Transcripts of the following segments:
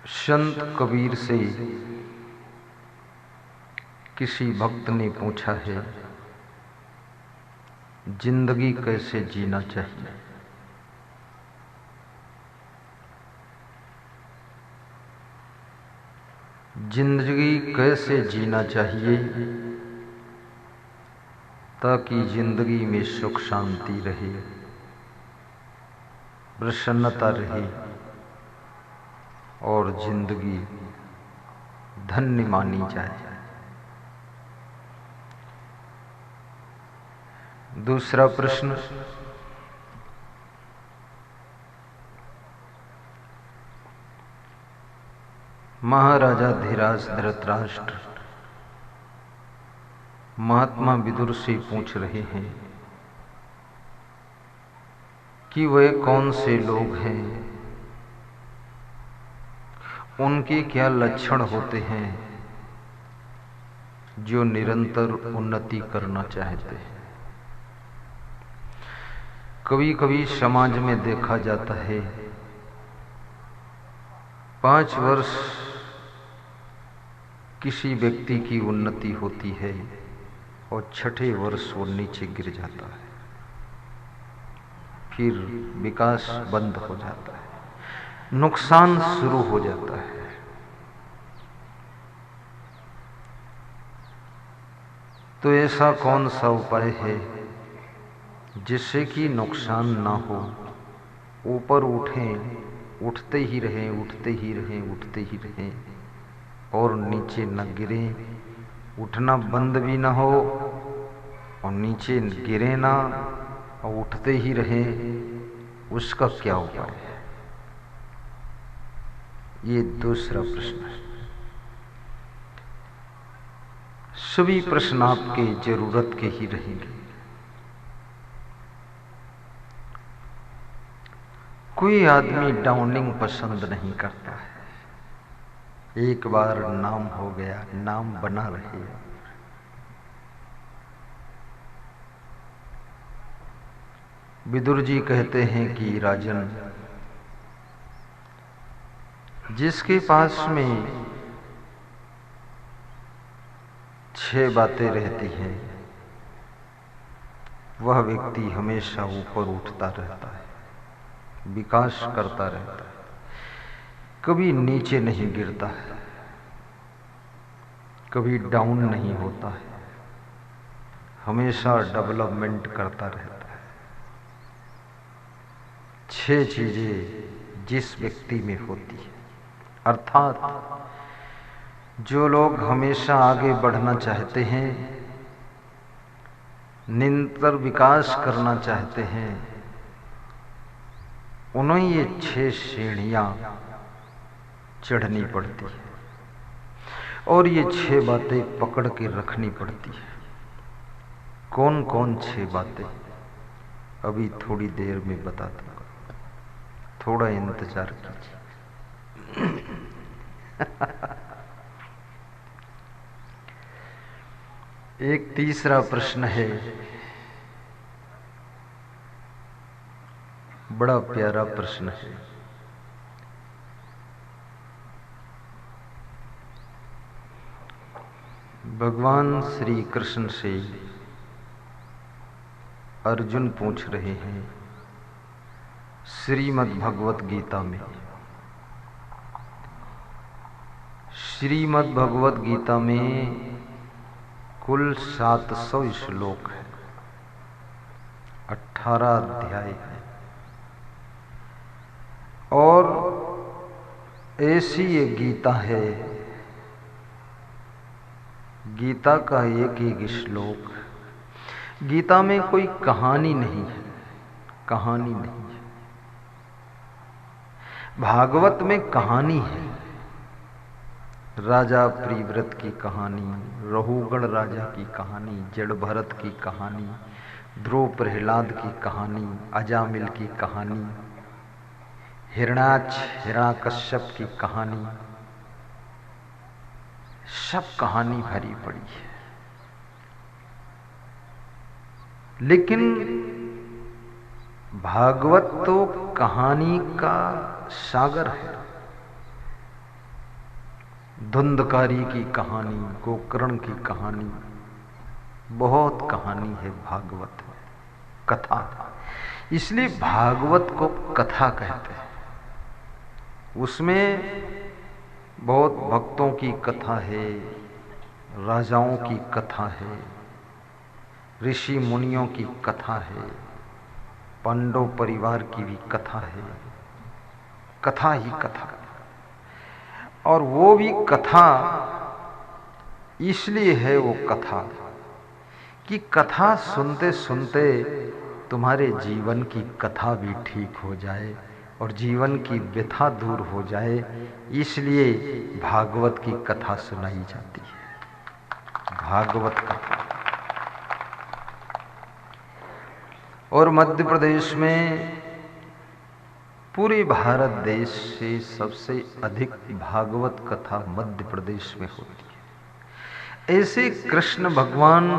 संत कबीर से किसी भक्त ने पूछा है, जिंदगी कैसे जीना चाहिए। जिंदगी कैसे जीना चाहिए ताकि जिंदगी में सुख शांति रहे, प्रसन्नता रहे और जिंदगी धन्य मानी जाए। दूसरा प्रश्न, महाराजा धीराज धृतराष्ट्र महात्मा विदुर से पूछ रहे हैं कि वे कौन से लोग हैं, उनके क्या लक्षण होते हैं जो निरंतर उन्नति करना चाहते हैं। कभी कभी समाज में देखा जाता है 5 वर्ष किसी व्यक्ति की उन्नति होती है और 6ठे वर्ष वो नीचे गिर जाता है, फिर विकास बंद हो जाता है, नुकसान शुरू हो जाता है। तो ऐसा कौन सा उपाय है जिससे कि नुकसान ना हो, ऊपर उठें, उठते ही रहें, उठते ही रहें, उठते ही रहें और नीचे न गिरें, उठना बंद भी ना हो और नीचे गिरे ना और उठते ही रहें, उसका क्या उपाय है? ये दूसरा प्रश्न है। सभी प्रश्न आपके जरूरत के ही रहेंगे। कोई आदमी डाउनिंग पसंद नहीं करता है। एक बार नाम हो गया, नाम बना रहे। विदुर जी कहते हैं कि राजन, जिसके पास में 6 बातें रहती हैं, वह व्यक्ति हमेशा ऊपर उठता रहता है, विकास करता रहता है, कभी नीचे नहीं गिरता है, कभी डाउन नहीं होता है, हमेशा डेवलपमेंट करता रहता है। 6 चीजें जिस व्यक्ति में होती है, अर्थात जो लोग हमेशा आगे बढ़ना चाहते हैं, निरंतर विकास करना चाहते हैं, उन्हें ये 6 सीढ़ियां चढ़नी पड़ती है और ये 6 बातें पकड़ के रखनी पड़ती है। कौन कौन 6 बातें, अभी थोड़ी देर में बता दूंगा, थोड़ा इंतजार कीजिए। एक तीसरा प्रश्न है, बड़ा प्यारा प्रश्न है। भगवान श्री कृष्ण से अर्जुन पूछ रहे हैं श्रीमद् भगवत गीता में। श्रीमद् भगवत गीता में कुल 700 श्लोक है, 18 अध्याय है और ऐसी ये गीता है, गीता का एक एक श्लोक, गीता में कोई कहानी नहीं है, कहानी नहीं है। भागवत में कहानी है, राजा प्रिव्रत की कहानी, रहुगण राजा की कहानी, जड़ भरत की कहानी, ध्रुव प्रहलाद की कहानी, अजामिल की कहानी, हिरण्याक्ष हिरण्यकश्यप की कहानी, सब कहानी भरी पड़ी है। लेकिन भागवत तो कहानी का सागर है, धुंधकारी की कहानी, गोकर्ण की कहानी, बहुत कहानी है भागवत में, कथा। इसलिए भागवत को कथा कहते हैं। उसमें बहुत भक्तों की कथा है, राजाओं की कथा है, ऋषि मुनियों की कथा है, पांडव परिवार की भी कथा है, कथा ही कथा। और वो भी कथा इसलिए है वो कथा कि कथा सुनते सुनते तुम्हारे जीवन की कथा भी ठीक हो जाए और जीवन की व्यथा दूर हो जाए, इसलिए भागवत की कथा सुनाई जाती है, भागवत कथा। और मध्य प्रदेश में, पूरे भारत देश से सबसे अधिक भागवत कथा मध्य प्रदेश में होती है। ऐसे कृष्ण भगवान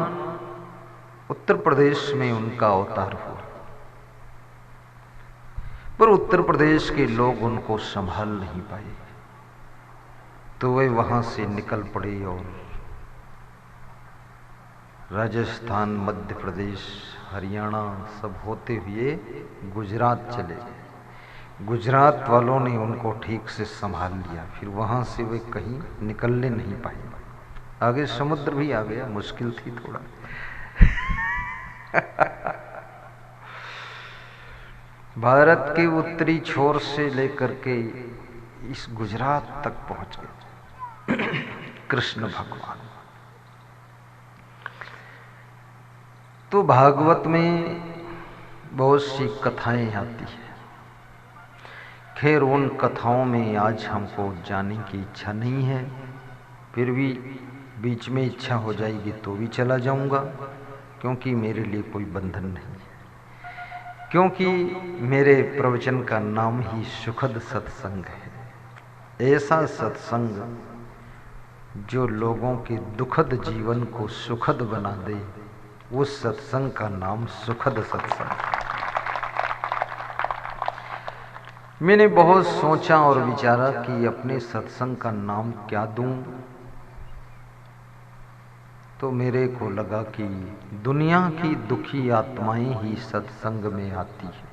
उत्तर प्रदेश में उनका अवतार हुआ, पर उत्तर प्रदेश के लोग उनको संभाल नहीं पाए, तो वे वहां से निकल पड़े और राजस्थान, मध्य प्रदेश, हरियाणा सब होते हुए गुजरात चले गए। गुजरात वालों ने उनको ठीक से संभाल लिया, फिर वहां से वे कहीं निकलने नहीं पाए। आगे समुद्र भी आ गया, मुश्किल थी थोड़ा। भारत के उत्तरी छोर से लेकर के इस गुजरात तक पहुंच गए कृष्ण भगवान। तो भागवत में बहुत सी कथाएं आती है। खैर उन कथाओं में आज हमको जाने की इच्छा नहीं है, फिर भी बीच में इच्छा हो जाएगी तो भी चला जाऊंगा, क्योंकि मेरे लिए कोई बंधन नहीं है, क्योंकि मेरे प्रवचन का नाम ही सुखद सत्संग है। ऐसा सत्संग जो लोगों के दुखद जीवन को सुखद बना दे, उस सत्संग का नाम सुखद सत्संग। मैंने बहुत सोचा और विचारा कि अपने सत्संग का नाम क्या दूं, तो मेरे को लगा कि दुनिया की दुखी आत्माएं ही सत्संग में आती है,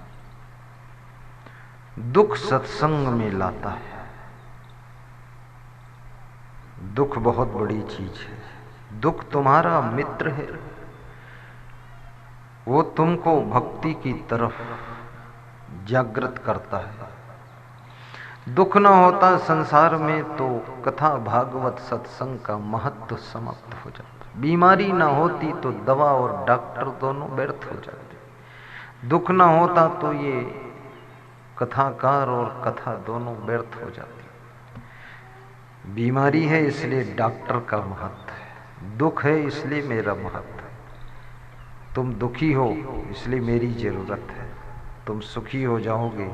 दुख सत्संग में लाता है। दुख बहुत बड़ी चीज है, दुख तुम्हारा मित्र है, वो तुमको भक्ति की तरफ जागृत करता है। दुख न होता संसार में तो कथा भागवत सत्संग का महत्व समाप्त हो जाता। बीमारी न होती तो दवा और डॉक्टर दोनों व्यर्थ हो जाते। दुख न होता तो ये कथाकार और कथा दोनों व्यर्थ हो जाती। बीमारी है इसलिए डॉक्टर का महत्व है, दुख है इसलिए मेरा महत्व है। तुम दुखी हो इसलिए मेरी जरूरत है, तुम सुखी हो जाओगे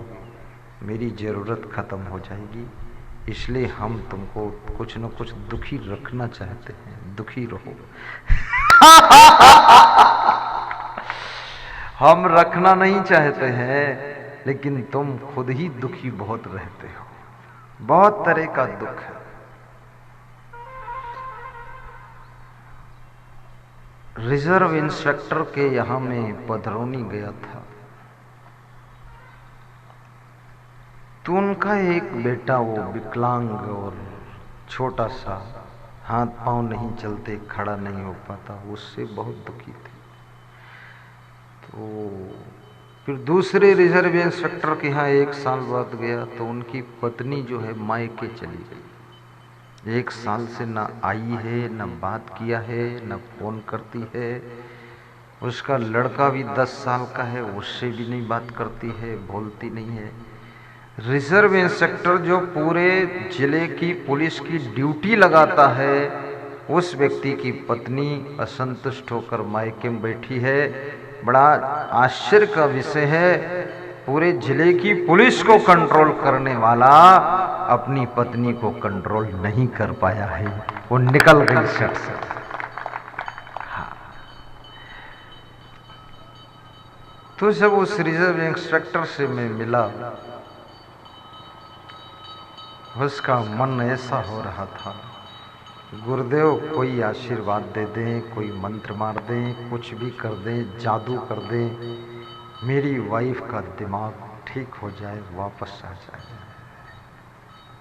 मेरी जरूरत खत्म हो जाएगी। इसलिए हम तुमको कुछ न कुछ दुखी रखना चाहते हैं, दुखी रहो। हम रखना नहीं चाहते हैं, लेकिन तुम खुद ही दुखी बहुत रहते हो। बहुत तरह का दुख है। रिजर्व इंस्पेक्टर के यहां में पधरौनी गया था, तो उनका एक बेटा वो विकलांग और छोटा सा, हाथ पांव नहीं चलते, खड़ा नहीं हो पाता, उससे बहुत दुखी थे। तो फिर दूसरे रिजर्व इंस्पेक्टर के यहाँ 1 साल बाद गया, तो उनकी पत्नी जो है मायके चली गई। 1 साल से ना आई है, ना बात किया है, ना फोन करती है। उसका लड़का भी 10 साल का है, उससे भी नहीं बात करती है, बोलती नहीं है। रिजर्व इंस्पेक्टर जो पूरे जिले की पुलिस की ड्यूटी लगाता है, उस व्यक्ति की पत्नी असंतुष्ट होकर मायके में बैठी है। बड़ा आश्चर्य का विषय है, पूरे जिले की पुलिस को कंट्रोल करने वाला अपनी पत्नी को कंट्रोल नहीं कर पाया है, वो निकल गई शट से। तो जब उस रिजर्व इंस्पेक्टर से मैं मिला, उसका मन ऐसा हो रहा था, गुरुदेव कोई आशीर्वाद दे दें, कोई मंत्र मार दें, कुछ भी कर दें, जादू कर दें, मेरी वाइफ का दिमाग ठीक हो जाए, वापस आ जाए।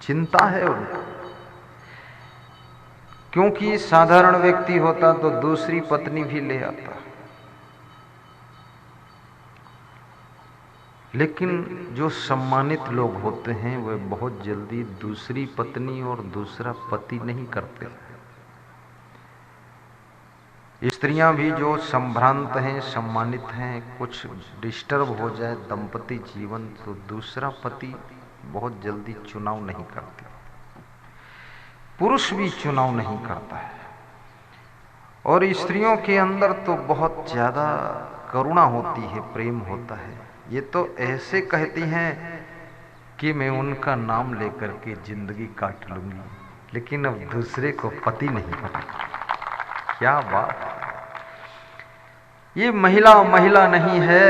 चिंता है उनको, क्योंकि साधारण व्यक्ति होता तो दूसरी पत्नी भी ले आता, लेकिन जो सम्मानित लोग होते हैं वे बहुत जल्दी दूसरी पत्नी और दूसरा पति नहीं करते। स्त्रियां भी जो संभ्रांत हैं, सम्मानित हैं, कुछ डिस्टर्ब हो जाए दंपति जीवन तो दूसरा पति बहुत जल्दी चुनाव नहीं करते। पुरुष भी चुनाव नहीं करता है। और स्त्रियों के अंदर तो बहुत ज्यादा करुणा होती है, प्रेम होता है। ये तो ऐसे कहती हैं कि मैं उनका नाम लेकर के जिंदगी काट लूंगी, लेकिन अब दूसरे को पति नहीं बना। क्या बात है! ये महिला महिला नहीं है,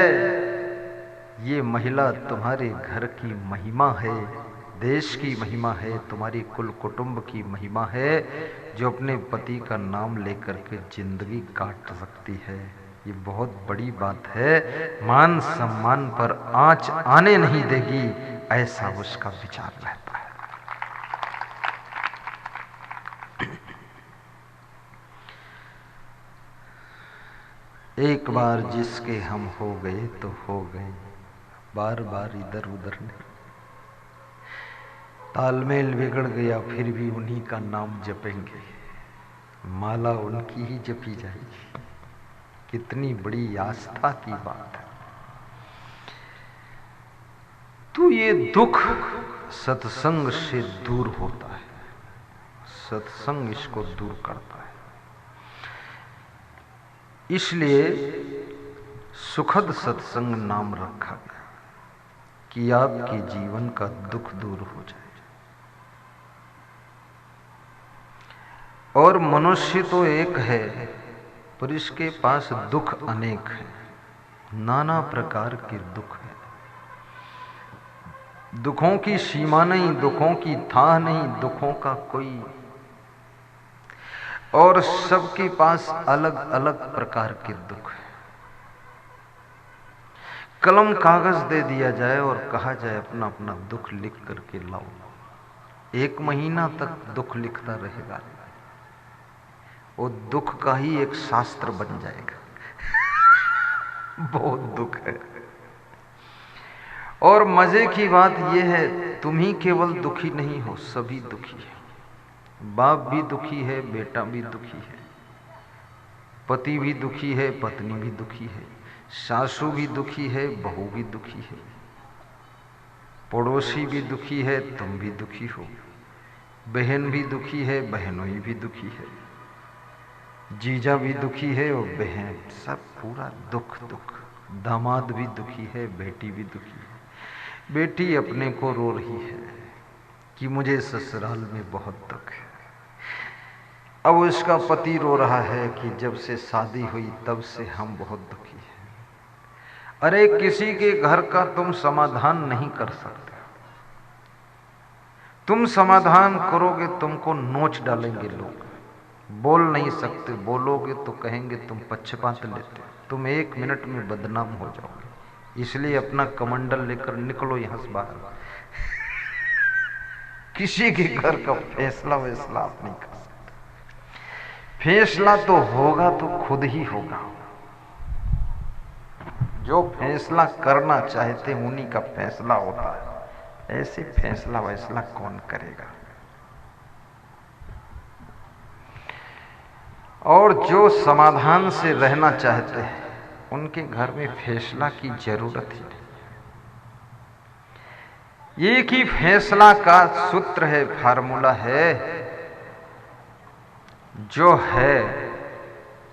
ये महिला तुम्हारे घर की महिमा है, देश की महिमा है, तुम्हारी कुल कुटुंब की महिमा है, जो अपने पति का नाम लेकर के जिंदगी काट सकती है। ये बहुत बड़ी बात है। मान सम्मान पर आंच आने नहीं देगी, ऐसा उसका विचार रहता है। एक बार जिसके हम हो गए तो हो गए, बार बार इधर उधर नहीं। तालमेल बिगड़ गया फिर भी उन्हीं का नाम जपेंगे, माला उनकी ही जपी जाएगी। कितनी बड़ी आस्था की बात है। तो ये दुख सत्संग से दूर होता है, सत्संग इसको दूर करता है। इसलिए सुखद सत्संग नाम रखा गया कि आपके जीवन का दुख दूर हो जाए। और मनुष्य तो एक है, पर इसके पास दुख अनेक है, नाना प्रकार के दुख है। दुखों की सीमा नहीं, दुखों की थाह नहीं, दुखों का कोई, और सबके पास अलग अलग प्रकार के दुख है। कलम कागज दे दिया जाए और कहा जाए अपना अपना दुख लिख करके लाओ, 1 महीना तक दुख लिखता रहेगा, वो दुख का ही एक शास्त्र बन जाएगा। बहुत दुख है। और मजे की बात यह है, तुम ही केवल दुखी नहीं हो, सभी दुखी है। बाप भी दुखी है, बेटा भी दुखी है, पति भी दुखी है, पत्नी भी दुखी है, सासू भी दुखी है, बहू भी दुखी है, पड़ोसी भी दुखी है, तुम भी दुखी हो, बहन भी दुखी है, बहनोई भी दुखी है, जीजा भी दुखी है और बहन, सब पूरा दुख दुख। दामाद भी दुखी है, बेटी भी दुखी है। बेटी अपने को रो रही है कि मुझे ससुराल में बहुत दुख है। अब उसका पति रो रहा है कि जब से शादी हुई तब से हम बहुत दुखी हैं। अरे किसी के घर का तुम समाधान नहीं कर सकते। तुम समाधान करोगे तुमको नोच डालेंगे लोग, बोल नहीं सकते, बोलोगे तो कहेंगे तुम पक्षपात लेते, तुम 1 मिनट में बदनाम हो जाओगे। इसलिए अपना कमंडल लेकर निकलो यहां से बाहर। किसी के घर का फैसला वैसला आप नहीं कर सकते। फैसला तो होगा तो खुद ही होगा। जो फैसला करना चाहते उन्हीं का फैसला होता है, ऐसे फैसला वैसला कौन करेगा। और जो समाधान से रहना चाहते हैं उनके घर में फैसला की जरूरत ही नहीं। एक ही फैसला का सूत्र है, फार्मूला है, जो है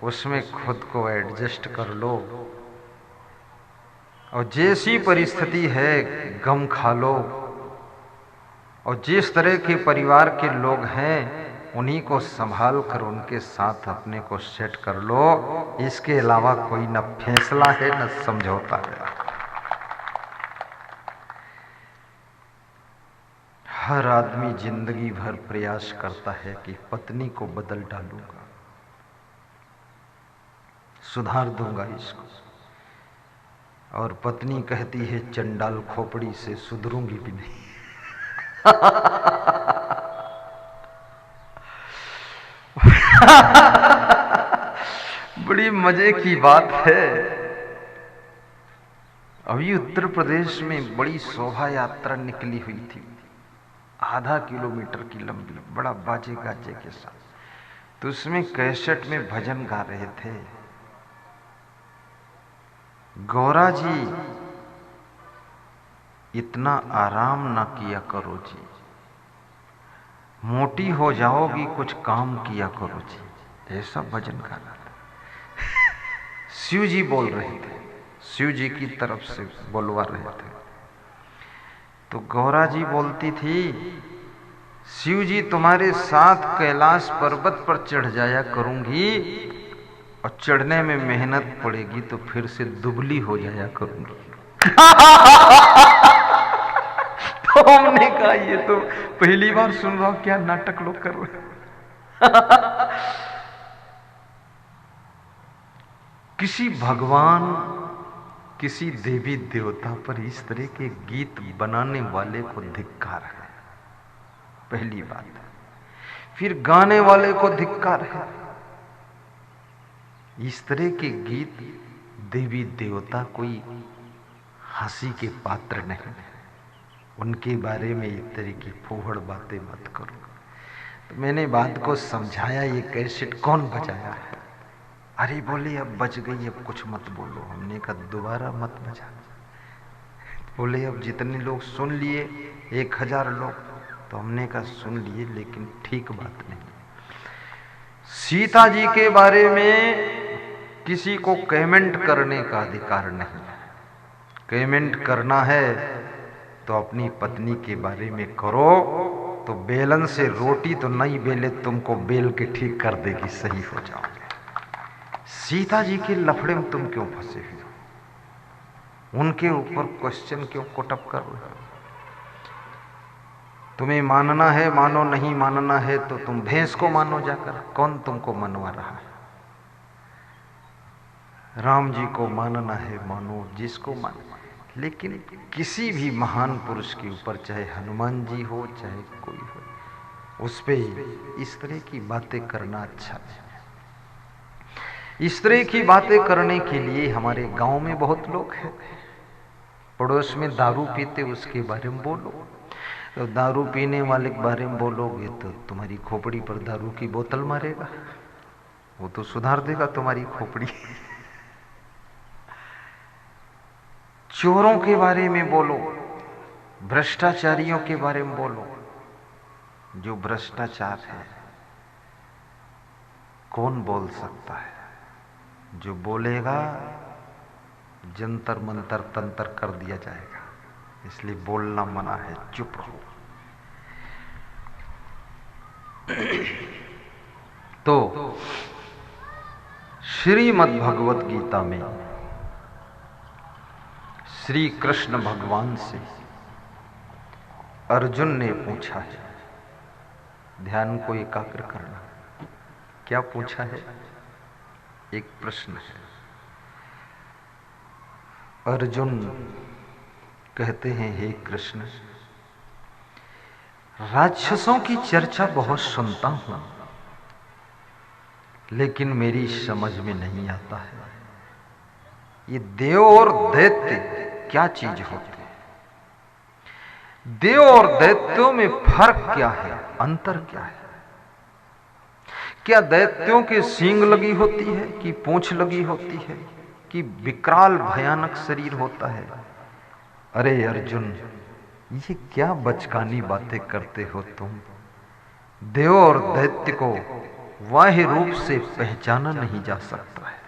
उसमें खुद को एडजस्ट कर लो, और जैसी परिस्थिति है गम खा लो, और जिस तरह के परिवार के लोग हैं उन्हीं को संभाल कर उनके साथ अपने को सेट कर लो। इसके अलावा कोई न फैसला है न समझौता है। हर आदमी जिंदगी भर प्रयास करता है कि पत्नी को बदल डालूंगा, सुधार दूंगा इसको, और पत्नी कहती है चंडाल खोपड़ी से सुधरूंगी भी नहीं। बड़ी मजे की बात है। अभी उत्तर प्रदेश में बड़ी शोभा यात्रा निकली हुई थी, आधा किलोमीटर की लंबी, बड़ा बाजे गाजे के साथ। तो उसमें कैसेट में भजन गा रहे थे, गौरा जी इतना आराम ना किया करो जी, मोटी हो जाओगी, कुछ काम किया करो जी, ऐसा भजन गाना था। शिव जी बोल रहे थे, शिव जी की तरफ से बोलवा रहे थे। तो गौरा जी बोलती थी, शिव जी तुम्हारे साथ कैलाश पर्वत पर चढ़ जाया करूंगी, और चढ़ने में मेहनत पड़ेगी तो फिर से दुबली हो जाया करूंगी। तो हमने कहा ये तो पहली बार सुन रहा हूं, क्या नाटक लोग कर रहे हैं। किसी भगवान, किसी देवी देवता पर इस तरह के गीत बनाने वाले को धिक्कार है, पहली बात। फिर गाने वाले को धिक्कार है। इस तरह के गीत देवी देवता कोई हंसी के पात्र नहीं, उनके बारे में इस तरह की फूहड़ बातें मत करो। तो मैंने बात को समझाया, ये कैसेट कौन बजाया है? अरे बोले अब बज गई, अब कुछ मत बोलो। हमने कहा दोबारा मत बजा। बोले अब जितने लोग सुन लिए, 1000 लोग, तो हमने कहा सुन लिए, लेकिन ठीक बात नहीं। सीता जी के बारे में किसी को कमेंट करने का अधिकार नहीं है। कमेंट करना है तो अपनी पत्नी के बारे में करो, तो बेलन से रोटी तो नहीं बेले, तुमको बेल के ठीक कर देगी, सही हो जाओगे। सीता जी के लफड़े में तुम क्यों फंसे हुए हो? उनके ऊपर क्वेश्चन क्यों कोटअप कर रहे हो? तुम्हें मानना है मानो, नहीं मानना है तो तुम भैंस को मानो जाकर, कौन तुमको मनवा रहा है? राम जी को मानना है मानो, जिसको मानो, लेकिन किसी भी महान पुरुष के ऊपर, चाहे हनुमान जी हो चाहे कोई हो, उस पे इस तरह की बातें करना अच्छा नहीं। इस तरह की बातें करने के लिए हमारे गांव में बहुत लोग हैं। पड़ोस में दारू पीते, उसके बारे में बोलो। तो दारू पीने वाले के बारे में बोलोगे तो तुम्हारी खोपड़ी पर दारू की बोतल मारेगा, वो तो सुधार देगा तुम्हारी खोपड़ी। चोरों के बारे में बोलो, भ्रष्टाचारियों के बारे में बोलो। जो भ्रष्टाचार है कौन बोल सकता है? जो बोलेगा जंतर मंतर तंतर कर दिया जाएगा, इसलिए बोलना मना है, चुप रहो। तो श्रीमद् भगवत गीता में श्री कृष्ण भगवान से अर्जुन ने पूछा है, ध्यान को एकाग्र करना। क्या पूछा है? एक प्रश्न है। अर्जुन कहते हैं, हे कृष्ण, राक्षसों की चर्चा बहुत सुनता हूं, लेकिन मेरी समझ में नहीं आता है, ये देव और दैत्य क्या चीज होते हैं? देव और दैत्यों में फर्क क्या है, अंतर क्या है? क्या दैत्यों के सींग लगी होती है कि पूंछ लगी होती है कि विकराल भयानक शरीर होता है? अरे अर्जुन, ये क्या बचकानी बातें करते हो तुम? देव और दैत्य को बाह्य रूप से पहचाना नहीं जा सकता है।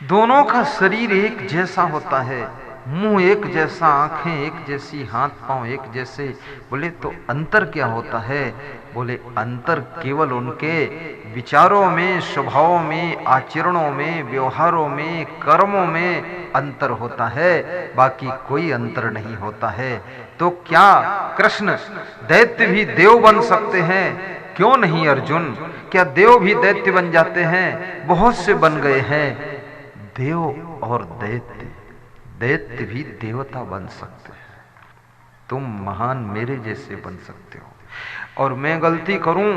दोनों का शरीर एक जैसा होता है, मुंह एक जैसा, आंखें एक जैसी, हाथ पांव एक जैसे। बोले तो अंतर क्या होता है? बोले अंतर केवल उनके विचारों में, स्वभावों में, आचरणों में, व्यवहारों में, कर्मों में अंतर होता है, बाकी कोई अंतर नहीं होता है। तो क्या कृष्ण दैत्य भी देव बन सकते हैं? क्यों नहीं अर्जुन? क्या देव भी दैत्य बन जाते हैं? बहुत से बन गए हैं। देव और दैत्य, दैत्य भी देवता बन सकते हैं। तुम महान मेरे जैसे बन सकते हो, और मैं गलती करूं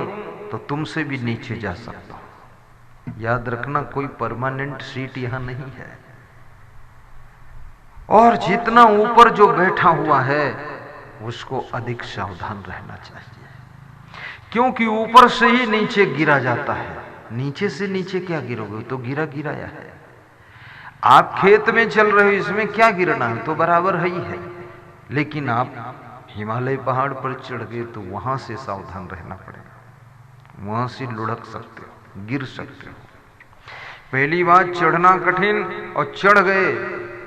तो तुमसे भी नीचे जा सकता हूं। याद रखना, कोई परमानेंट सीट यहां नहीं है। और जितना ऊपर जो बैठा हुआ है उसको अधिक सावधान रहना चाहिए, क्योंकि ऊपर से ही नीचे गिरा जाता है। नीचे से नीचे क्या गिरोगे? तो गिरा गिराया है। आप खेत में चल रहे हो, इसमें क्या गिरना है? तो बराबर है ही है। लेकिन आप हिमालय पहाड़ पर चढ़ गए तो वहां से सावधान रहना पड़ेगा, वहां से लुढ़क सकते हो, गिर सकते हो। पहली बात चढ़ना कठिन, और चढ़ गए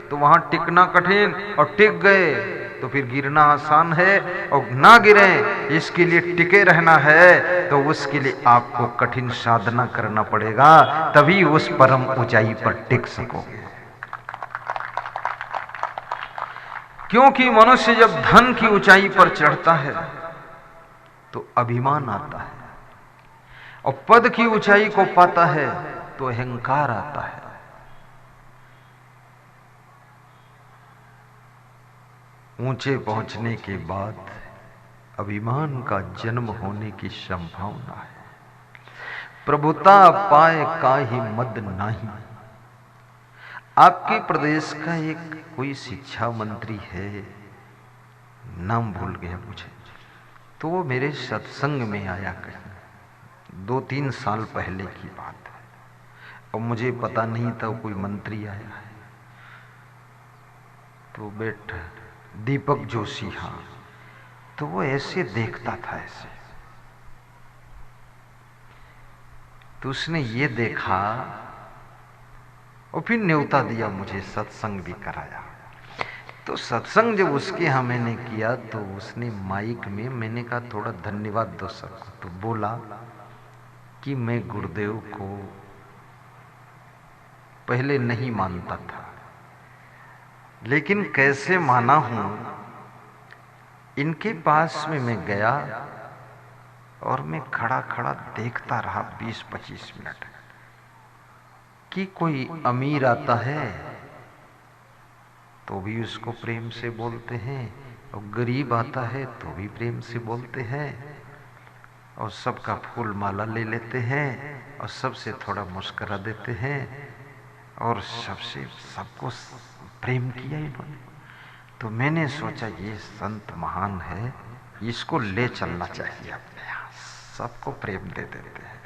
तो वहां टिकना कठिन, और टिक गए तो फिर गिरना आसान है। और ना गिरे इसके लिए टिके रहना है, तो उसके लिए आपको कठिन साधना करना पड़ेगा, तभी उस परम ऊंचाई पर टिक सकोगे। क्योंकि मनुष्य जब धन की ऊंचाई पर चढ़ता है तो अभिमान आता है, और पद की ऊंचाई को पाता है तो अहंकार आता है। ऊंचे पहुंचने के बाद अभिमान का जन्म होने की संभावना है। प्रभुता पाए काहि मद नाही। आपके प्रदेश का एक कोई शिक्षा मंत्री है, नाम भूल गया मुझे, तो वो मेरे सत्संग में आया कहीं 2-3 साल पहले की बात है, और मुझे पता नहीं था कोई मंत्री आया है। तो बैठा दीपक जोशी, हाँ, तो वो ऐसे देखता था ऐसे, तो उसने ये देखा और फिर न्योता दिया, मुझे सत्संग भी कराया। तो सत्संग जब उसके यहाँ मैंने किया तो उसने माइक में, मैंने कहा थोड़ा धन्यवाद दो सबको, तो बोला कि मैं गुरुदेव को पहले नहीं मानता था, लेकिन कैसे माना हूं, इनके पास में मैं गया और मैं खड़ा खड़ा देखता रहा 20-25 मिनट कि कोई अमीर आता है तो भी उसको प्रेम से बोलते हैं, और गरीब आता है तो भी प्रेम से बोलते हैं, और सबका फूल माला ले लेते हैं, और सबसे थोड़ा मुस्कुरा देते हैं, और सबसे सबको प्रेम किया इन्होंने। तो मैंने सोचा ये संत महान है, इसको ले चलना चाहिए अपने यहाँ, सबको प्रेम दे देते हैं।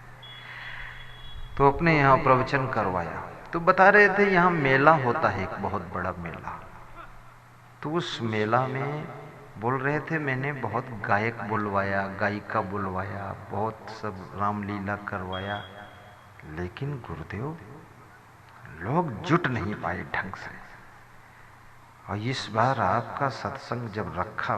तो अपने यहाँ प्रवचन करवाया, तो बता रहे थे यहाँ मेला होता है, एक बहुत बड़ा मेला। तो उस मेला में बोल रहे थे मैंने बहुत गायक बुलवाया, गायिका बुलवाया, बहुत सब रामलीला करवाया, लेकिन गुरुदेव लोग जुट नहीं पाए ढंग से। और इस बार आपका सत्संग जब रखा